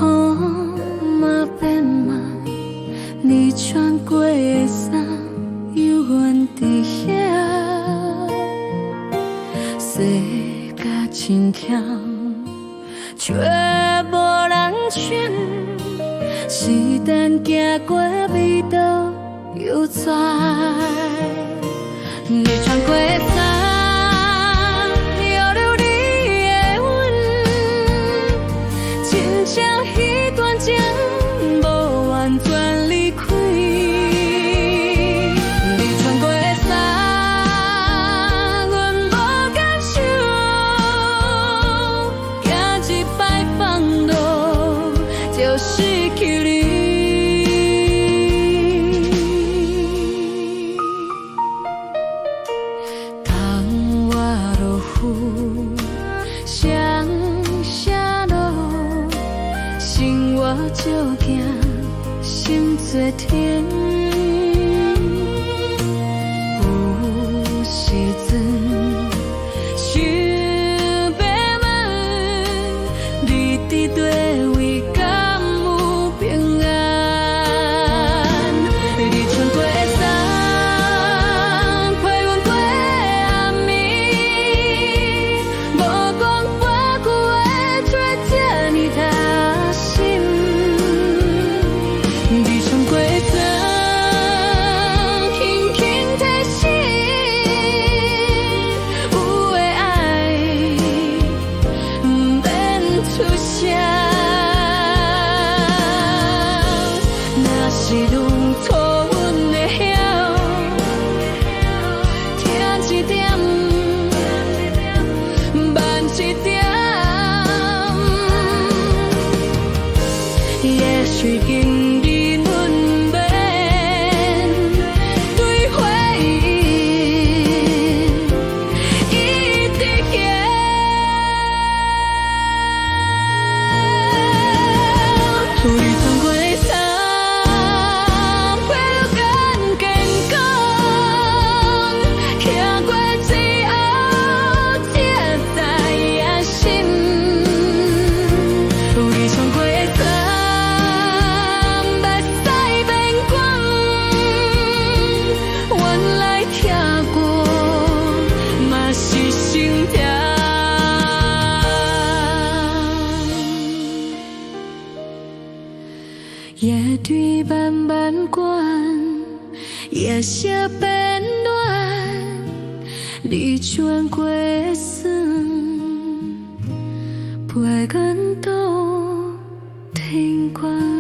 雨嘛变嘛，你穿过的衫犹原伫遐，洗甲真巧，却无人穿。时间行过，味道犹在。你穿过的衫，摇流你的阮，亲像彼段情无完全离开。你穿过的衫，阮无感受，行一摆放落就失去你。照镜，心最甜。有时阵想要问，你伫佗位敢有平安？你穿过的衫，陪阮过暗暝，无讲半句话，却这呢踏心。你穿过的伞，轻轻提醒，有的爱不免出声。若是弄错阮会晓，听一点，慢一点，也许经历阮免对回忆一直行。你穿过的衫，陪我更坚强，行过之后才知影心。你穿过的衫，目屎变光，原来听过嘛是心痛。夜对慢慢关，夜色变暖，你穿过的伞，陪阮到天光。